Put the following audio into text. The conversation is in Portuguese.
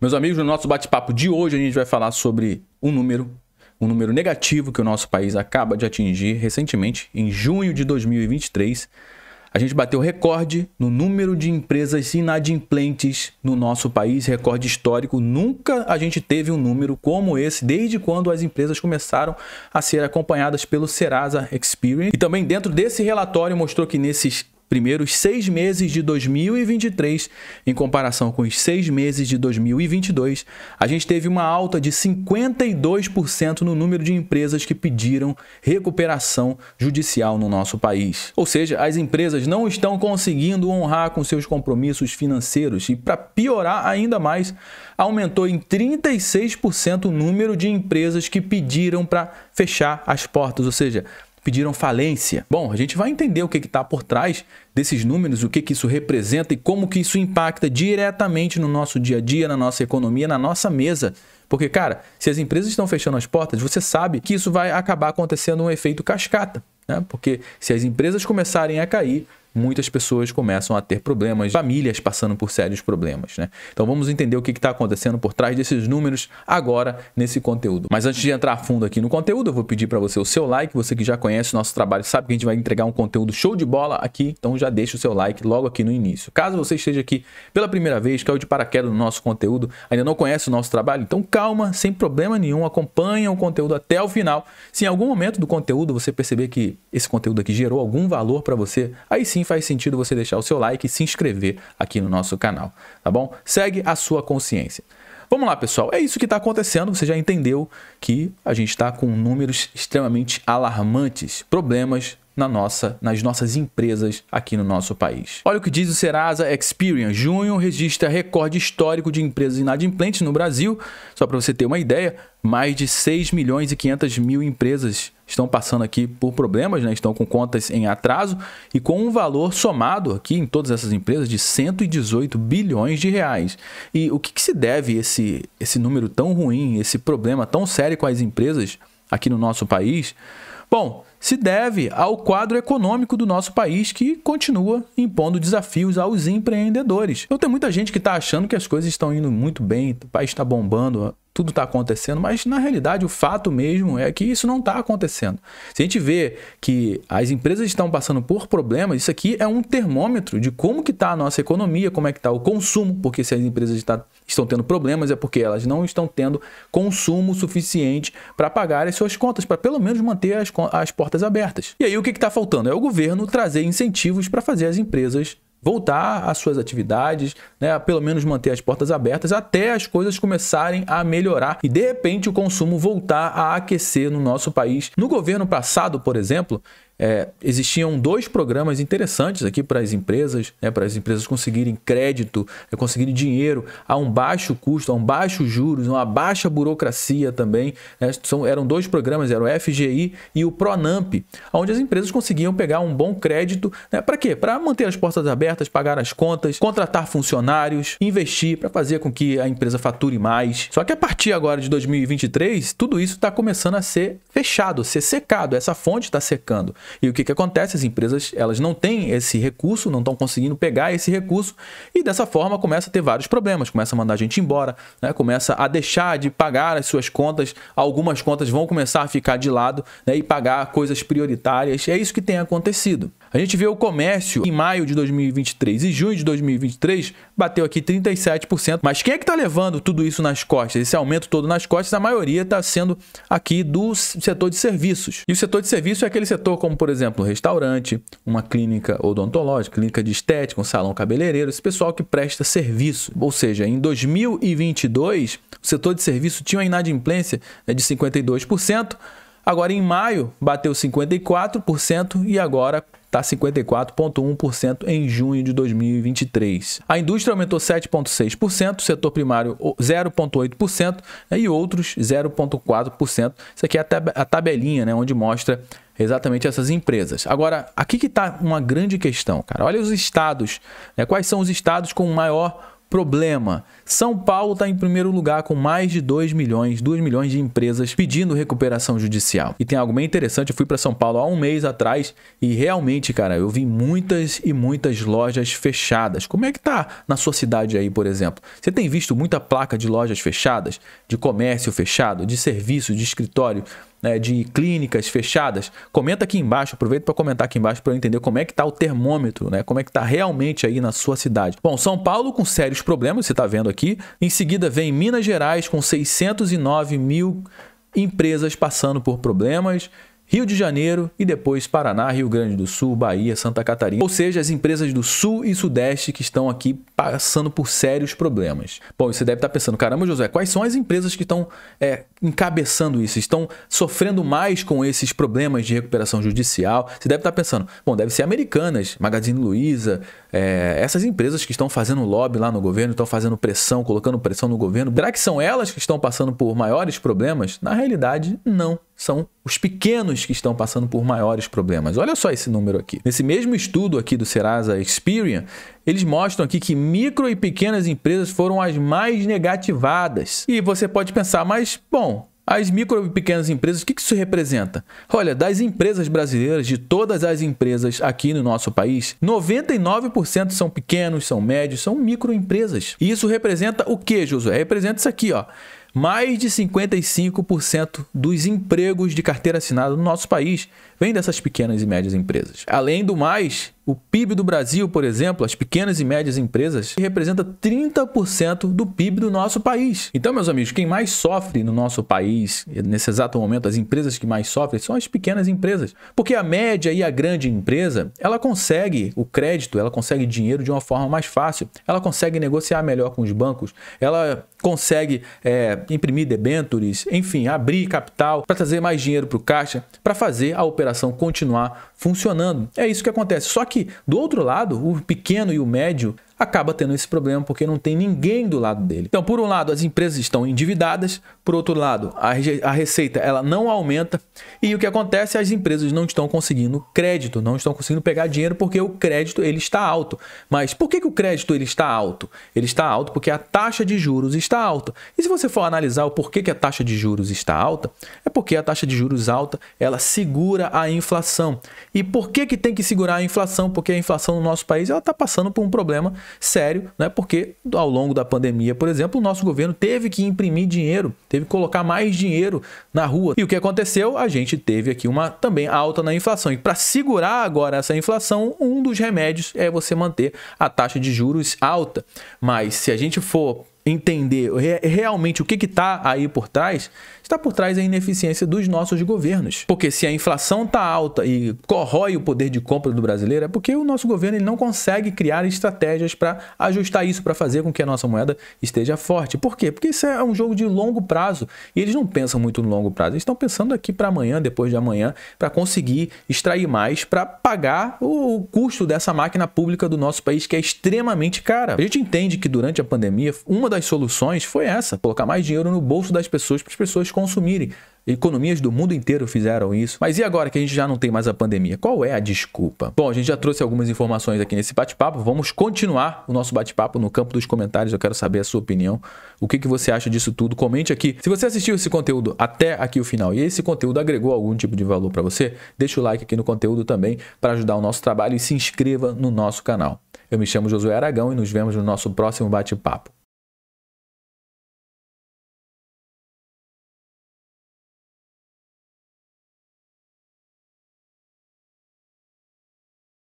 Meus amigos, no nosso bate-papo de hoje a gente vai falar sobre um número negativo que o nosso país acaba de atingir recentemente, em junho de 2023. A gente bateu recorde no número de empresas inadimplentes no nosso país, recorde histórico. Nunca a gente teve um número como esse, desde quando as empresas começaram a ser acompanhadas pelo Serasa Experian. E também dentro desse relatório mostrou que nesses primeiros 6 meses de 2023, em comparação com os 6 meses de 2022, a gente teve uma alta de 52% no número de empresas que pediram recuperação judicial no nosso país. Ou seja, as empresas não estão conseguindo honrar com seus compromissos financeiros e, para piorar ainda mais, aumentou em 36% o número de empresas que pediram para fechar as portas, ou seja, pediram falência. Bom, a gente vai entender o que está por trás desses números, o que isso representa e como que isso impacta diretamente no nosso dia a dia, na nossa economia, na nossa mesa. Porque, cara, se as empresas estão fechando as portas, você sabe que isso vai acabar acontecendo um efeito cascata, né? Porque se as empresas começarem a cair, muitas pessoas começam a ter problemas, famílias passando por sérios problemas, né? Então vamos entender o que está acontecendo por trás desses números agora nesse conteúdo. Mas antes de entrar a fundo aqui no conteúdo, eu vou pedir para você o seu like. Você que já conhece o nosso trabalho sabe que a gente vai entregar um conteúdo show de bola aqui, então já deixa o seu like logo aqui no início. Caso você esteja aqui pela primeira vez, caiu de paraquedas no nosso conteúdo, ainda não conhece o nosso trabalho, então calma, sem problema nenhum, acompanha o conteúdo até o final. Se em algum momento do conteúdo você perceber que esse conteúdo aqui gerou algum valor para você, aí sim faz sentido você deixar o seu like e se inscrever aqui no nosso canal, tá bom? Segue a sua consciência. Vamos lá, pessoal. É isso que está acontecendo. Você já entendeu que a gente está com números extremamente alarmantes, problemas nas nossas empresas aqui no nosso país. Olha o que diz o Serasa Experian. Junho registra recorde histórico de empresas inadimplentes no Brasil. Só para você ter uma ideia, mais de 6 milhões e 500 mil empresas estão passando aqui por problemas, né? Estão com contas em atraso e com um valor somado aqui em todas essas empresas de 118 bilhões de reais. E o que se deve esse número tão ruim, esse problema tão sério com as empresas aqui no nosso país? Bom, se deve ao quadro econômico do nosso país, que continua impondo desafios aos empreendedores. Então tem muita gente que está achando que as coisas estão indo muito bem, o país está bombando, tudo está acontecendo, mas na realidade o fato mesmo é que isso não está acontecendo. Se a gente vê que as empresas estão passando por problemas, isso aqui é um termômetro de como que está a nossa economia, como é que está o consumo, porque se as empresas estão tendo problemas é porque elas não estão tendo consumo suficiente para pagar as suas contas, para pelo menos manter as portas abertas. E aí o que está faltando? É o governo trazer incentivos para fazer as empresas voltar às suas atividades, né, pelo menos manter as portas abertas até as coisas começarem a melhorar e de repente o consumo voltar a aquecer no nosso país. No governo passado, por exemplo, existiam 2 programas interessantes aqui para as empresas, né, para as empresas conseguirem crédito, conseguirem dinheiro a um baixo custo, a um baixo juros, uma baixa burocracia também, né? Eram 2 programas, era o FGI e o Pronamp, onde as empresas conseguiam pegar um bom crédito, né, para quê? Para manter as portas abertas, pagar as contas, contratar funcionários, investir para fazer com que a empresa fature mais. Só que a partir agora de 2023, tudo isso está começando a ser fechado, a ser secado, essa fonte está secando. E o que acontece? As empresas elas não têm esse recurso, não estão conseguindo pegar esse recurso e dessa forma começa a ter vários problemas, começa a mandar a gente embora, né? Começa a deixar de pagar as suas contas, algumas contas vão começar a ficar de lado, né? E pagar coisas prioritárias. É isso que tem acontecido. A gente vê o comércio em maio de 2023 e junho de 2023 bateu aqui 37%, mas quem é que está levando tudo isso nas costas? Esse aumento todo nas costas, a maioria está sendo aqui do setor de serviços. E o setor de serviços é aquele setor como, por exemplo, um restaurante, uma clínica odontológica, clínica de estética, um salão cabeleireiro, esse pessoal que presta serviço. Ou seja, em 2022, o setor de serviço tinha uma inadimplência de 52%, agora em maio bateu 54% e agora está 54,1% em junho de 2023. A indústria aumentou 7,6%, o setor primário 0,8% e outros 0,4%. Isso aqui é a tabelinha, né, onde mostra exatamente essas empresas. Agora, aqui que está uma grande questão, cara. Olha os estados, né? Quais são os estados com maior Problema: São Paulo está em primeiro lugar com mais de 2 milhões de empresas pedindo recuperação judicial. E tem algo bem interessante, eu fui para São Paulo há um mês atrás e realmente, cara, eu vi muitas e muitas lojas fechadas. Como é que tá na sua cidade aí, por exemplo? Você tem visto muita placa de lojas fechadas, de comércio fechado, de serviço, de escritório, né, de clínicas fechadas? Comenta aqui embaixo, aproveita para comentar aqui embaixo para eu entender como é que tá o termômetro, né? Como é que tá realmente aí na sua cidade. Bom, São Paulo com sérios problemas, você está vendo aqui. Em seguida vem Minas Gerais com 609 mil empresas passando por problemas. Rio de Janeiro e depois Paraná, Rio Grande do Sul, Bahia, Santa Catarina. Ou seja, as empresas do Sul e Sudeste que estão aqui passando por sérios problemas. Bom, você deve estar pensando, caramba, Josué, quais são as empresas que estão encabeçando isso? Estão sofrendo mais com esses problemas de recuperação judicial? Você deve estar pensando, bom, deve ser Americanas, Magazine Luiza, essas empresas que estão fazendo lobby lá no governo, estão fazendo pressão, colocando pressão no governo. Será que são elas que estão passando por maiores problemas? Na realidade, não. São os pequenos que estão passando por maiores problemas. Olha só esse número aqui. Nesse mesmo estudo aqui do Serasa Experian, eles mostram aqui que micro e pequenas empresas foram as mais negativadas. E você pode pensar, mas, bom, as micro e pequenas empresas, o que isso representa? Olha, das empresas brasileiras, de todas as empresas aqui no nosso país, 99% são pequenos, são médios, são microempresas. E isso representa o que, Josué? Representa isso aqui, ó. Mais de 55% dos empregos de carteira assinada no nosso país vem dessas pequenas e médias empresas. Além do mais, o PIB do Brasil, por exemplo, as pequenas e médias empresas, representa 30% do PIB do nosso país. Então, meus amigos, quem mais sofre no nosso país, nesse exato momento, as empresas que mais sofrem são as pequenas empresas. Porque a média e a grande empresa, ela consegue o crédito, ela consegue dinheiro de uma forma mais fácil, ela consegue negociar melhor com os bancos, ela consegue imprimir debêntures, enfim, abrir capital para trazer mais dinheiro para o caixa, para fazer a operação continuar funcionando. É isso que acontece. Só que, do outro lado, o pequeno e o médio acaba tendo esse problema porque não tem ninguém do lado dele. Então, por um lado, as empresas estão endividadas, por outro lado, a receita ela não aumenta e o que acontece é as empresas não estão conseguindo crédito, não estão conseguindo pegar dinheiro porque o crédito ele está alto. Mas por que o crédito ele está alto? Ele está alto porque a taxa de juros está alta. E se você for analisar o porquê que a taxa de juros está alta, é porque a taxa de juros alta ela segura a inflação. E por que tem que segurar a inflação? Porque a inflação no nosso país ela está passando por um problema sério, né? Porque ao longo da pandemia, por exemplo, o nosso governo teve que imprimir dinheiro, teve que colocar mais dinheiro na rua. E o que aconteceu? A gente teve aqui uma também alta na inflação. E para segurar agora essa inflação, um dos remédios é você manter a taxa de juros alta. Mas se a gente for entender realmente o que está aí por trás, está por trás a ineficiência dos nossos governos. Porque se a inflação está alta e corrói o poder de compra do brasileiro, é porque o nosso governo ele não consegue criar estratégias para ajustar isso, para fazer com que a nossa moeda esteja forte. Por quê? Porque isso é um jogo de longo prazo e eles não pensam muito no longo prazo. Eles estão pensando aqui para amanhã, depois de amanhã, para conseguir extrair mais, para pagar o custo dessa máquina pública do nosso país, que é extremamente cara. A gente entende que durante a pandemia, uma das soluções foi essa, colocar mais dinheiro no bolso das pessoas para as pessoas consumirem. Economias do mundo inteiro fizeram isso. Mas e agora que a gente já não tem mais a pandemia? Qual é a desculpa? Bom, a gente já trouxe algumas informações aqui nesse bate-papo. Vamos continuar o nosso bate-papo no campo dos comentários. Eu quero saber a sua opinião. O que você acha disso tudo? Comente aqui. Se você assistiu esse conteúdo até aqui o final e esse conteúdo agregou algum tipo de valor para você, deixa o like aqui no conteúdo também para ajudar o nosso trabalho e se inscreva no nosso canal. Eu me chamo Josué Aragão e nos vemos no nosso próximo bate-papo.